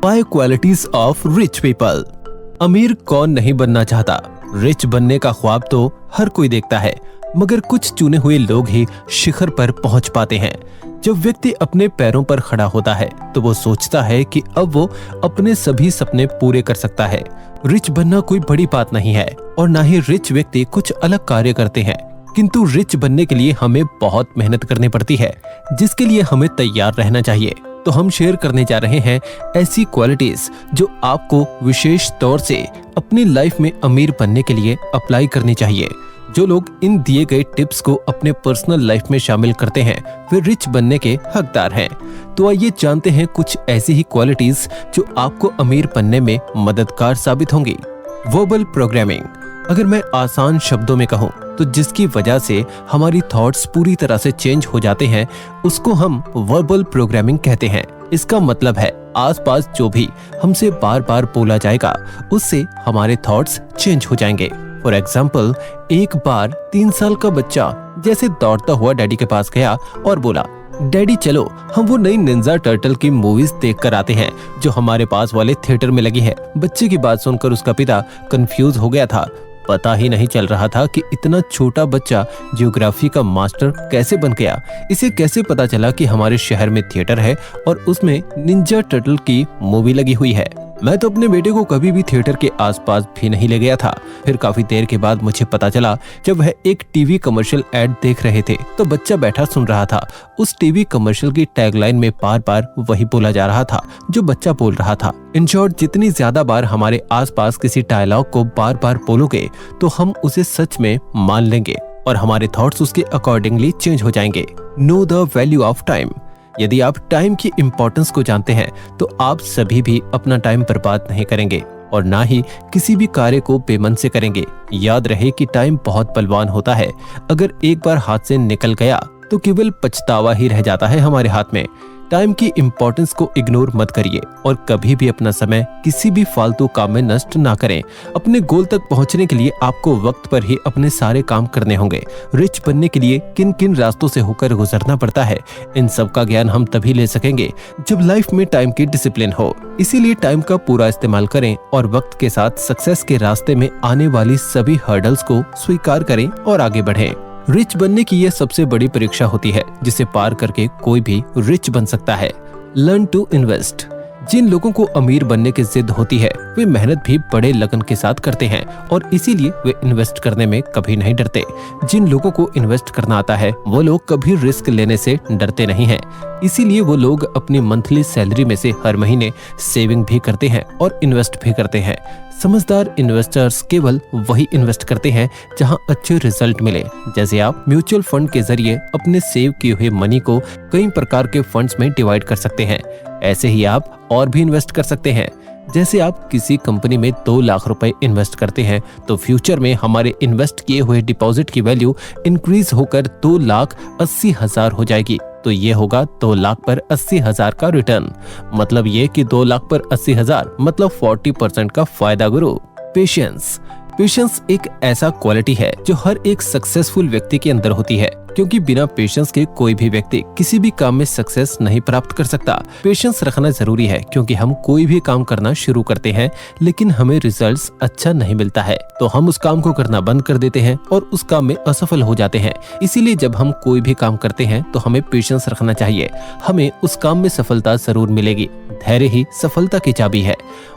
5 qualities of rich people. अमीर कौन नहीं बनना चाहता। रिच बनने का ख्वाब तो हर कोई देखता है, मगर कुछ चुने हुए लोग ही शिखर पर पहुंच पाते हैं। जब व्यक्ति अपने पैरों पर खड़ा होता है तो वो सोचता है कि अब वो अपने सभी सपने पूरे कर सकता है। रिच बनना कोई बड़ी बात नहीं है और ना ही रिच व्यक्ति कुछ अलग कार्य करते हैं, किंतु रिच बनने के लिए हमें बहुत मेहनत करनी पड़ती है, जिसके लिए हमें तैयार रहना चाहिए। तो हम शेयर करने जा रहे हैं ऐसी क्वालिटीज जो आपको विशेष तौर से अपनी लाइफ में अमीर बनने के लिए अप्लाई करनी चाहिए। जो लोग इन दिए गए टिप्स को अपने पर्सनल लाइफ में शामिल करते हैं वे रिच बनने के हकदार हैं। तो आइए जानते हैं कुछ ऐसी ही क्वालिटीज जो आपको अमीर बनने में मददगार साबित होंगी। Verbal programming. अगर मैं आसान शब्दों में कहूँ तो जिसकी वजह से हमारी थॉट्स पूरी तरह से चेंज हो जाते हैं, उसको हम वर्बल प्रोग्रामिंग कहते हैं। इसका मतलब है आसपास जो भी हमसे बार बार बोला जाएगा उससे हमारे थॉट्स चेंज हो जाएंगे। फॉर एग्जाम्पल, एक बार 3 साल का बच्चा जैसे दौड़ता हुआ डैडी के पास गया और बोला, डैडी चलो हम वो नई निंजा टर्टल की मूवीज देख कर आते हैं जो हमारे पास वाले थिएटर में लगी है। बच्चे की बात सुनकर उसका पिता कंफ्यूज हो गया था। पता ही नहीं चल रहा था कि इतना छोटा बच्चा ज्योग्राफी का मास्टर कैसे बन गया। इसे कैसे पता चला कि हमारे शहर में थिएटर है और उसमें निंजा टर्टल की मूवी लगी हुई है। मैं तो अपने बेटे को कभी भी थिएटर के आसपास भी नहीं ले गया था। फिर काफी देर के बाद मुझे पता चला, जब वह एक टीवी कमर्शियल एड देख रहे थे तो बच्चा बैठा सुन रहा था। उस टीवी कमर्शियल की टैगलाइन में बार बार वही बोला जा रहा था जो बच्चा बोल रहा था। इन शॉर्ट, जितनी ज्यादा बार हमारे आसपास किसी डायलॉग को बार बार बोलोगे तो हम उसे सच में मान लेंगे और हमारे थॉट्स उसके अकॉर्डिंगली चेंज हो जाएंगे। Know the value of time. यदि आप टाइम की इम्पोर्टेंस को जानते हैं तो आप सभी भी अपना टाइम बर्बाद नहीं करेंगे और ना ही किसी भी कार्य को बेमन से करेंगे। याद रहे कि टाइम बहुत बलवान होता है। अगर एक बार हाथ से निकल गया तो केवल पछतावा ही रह जाता है हमारे हाथ में। टाइम की इम्पोर्टेंस को इग्नोर मत करिए और कभी भी अपना समय किसी भी फालतू काम में नष्ट ना करें। अपने गोल तक पहुंचने के लिए आपको वक्त पर ही अपने सारे काम करने होंगे। रिच बनने के लिए किन किन रास्तों से होकर गुजरना पड़ता है, इन सब का ज्ञान हम तभी ले सकेंगे जब लाइफ में टाइम की डिसिप्लिन हो। इसीलिए टाइम का पूरा इस्तेमाल करें और वक्त के साथ सक्सेस के रास्ते में आने वाली सभी हर्डल्स को स्वीकार करें और आगे बढ़ें। रिच बनने की यह सबसे बड़ी परीक्षा होती है जिसे पार करके कोई भी रिच बन सकता है। Learn to invest. जिन लोगों को अमीर बनने की जिद होती है वे मेहनत भी बड़े लगन के साथ करते हैं और इसीलिए वे इन्वेस्ट करने में कभी नहीं डरते। जिन लोगों को इन्वेस्ट करना आता है वो लोग कभी रिस्क लेने से डरते नहीं हैं। इसीलिए वो लोग अपनी मंथली सैलरी में से हर महीने सेविंग भी करते हैं और इन्वेस्ट भी करते हैं। समझदार इन्वेस्टर्स केवल वही इन्वेस्ट करते हैं जहां अच्छे रिजल्ट मिले। जैसे आप म्यूचुअल फंड के जरिए अपने सेव किए हुए मनी को कई प्रकार के फंड्स में डिवाइड कर सकते हैं, ऐसे ही आप और भी इन्वेस्ट कर सकते हैं। जैसे आप किसी कंपनी में 2 लाख रुपए इन्वेस्ट करते हैं तो फ्यूचर में हमारे इन्वेस्ट किए हुए डिपॉजिट की वैल्यू इंक्रीज होकर 2,80,000 हो जाएगी। तो ये होगा 2 लाख पर 80,000 का रिटर्न। मतलब ये कि 2 लाख पर 80,000 मतलब 40% का फायदा गुरु। पेशेंस। पेशेंस एक ऐसा क्वालिटी है जो हर एक सक्सेसफुल व्यक्ति के अंदर होती है, क्योंकि बिना पेशेंस के कोई भी व्यक्ति किसी भी काम में सक्सेस नहीं प्राप्त कर सकता। पेशेंस रखना जरूरी है क्योंकि हम कोई भी काम करना शुरू करते हैं लेकिन हमें रिजल्ट्स अच्छा नहीं मिलता है तो हम उस काम को करना बंद कर देते हैं और उस काम में असफल हो जाते हैं। इसीलिए जब हम कोई भी काम करते हैं तो हमें पेशेंस रखना चाहिए। हमें उस काम में सफलता जरूर मिलेगी। धैर्य ही सफलता की चाबी है।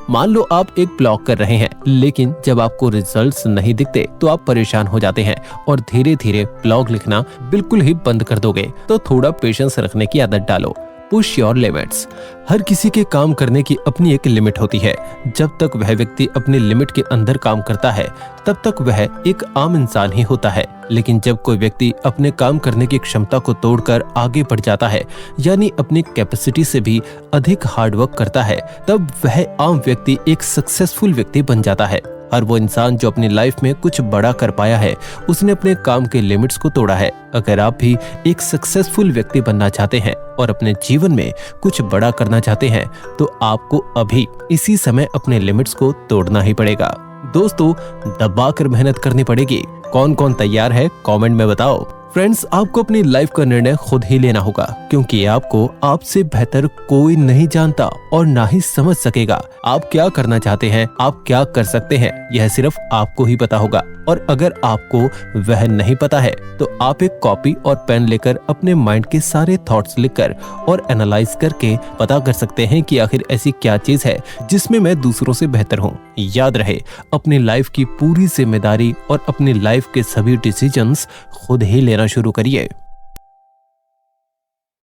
मान लो आप एक ब्लॉग कर रहे हैं लेकिन जब आपको रिजल्ट्स नहीं दिखते तो आप परेशान हो जाते हैं और धीरे धीरे ब्लॉग लिखना बिल्कुल ही बंद कर दोगे। तो थोड़ा पेशेंस रखने की आदत डालो। Push your limits. हर किसी के काम करने की अपनी एक लिमिट होती है। जब तक वह व्यक्ति अपनी लिमिट के अंदर काम करता है तब तक वह एक आम इंसान ही होता है। लेकिन जब कोई व्यक्ति अपने काम करने की क्षमता को तोड़कर आगे बढ़ जाता है, यानी अपनी कैपेसिटी से भी अधिक हार्डवर्क करता है, तब वह आम व्यक्ति एक सक्सेसफुल व्यक्ति बन जाता है। हर वो इंसान जो अपनी लाइफ में कुछ बड़ा कर पाया है उसने अपने काम के लिमिट्स को तोड़ा है। अगर आप भी एक सक्सेसफुल व्यक्ति बनना चाहते हैं और अपने जीवन में कुछ बड़ा करना चाहते हैं तो आपको अभी इसी समय अपने लिमिट्स को तोड़ना ही पड़ेगा। दोस्तों, दबाकर मेहनत करनी पड़ेगी। कौन कौन तैयार है कमेंट में बताओ। फ्रेंड्स, आपको अपनी लाइफ का निर्णय खुद ही लेना होगा, क्योंकि आपको आपसे बेहतर कोई नहीं जानता और ना ही समझ सकेगा। आप क्या करना चाहते हैं, आप क्या कर सकते हैं, यह सिर्फ आपको ही पता होगा। और अगर आपको वह नहीं पता है तो आप एक कॉपी और पेन लेकर अपने माइंड के सारे थॉट्स लिखकर और एनालाइज करके पता कर सकते हैं कि आखिर ऐसी क्या चीज है जिसमें मैं दूसरों से बेहतर हूँ। याद रहे, अपनी लाइफ की पूरी जिम्मेदारी और अपनी लाइफ के सभी डिसीजंस खुद ही लेना शुरू करिए।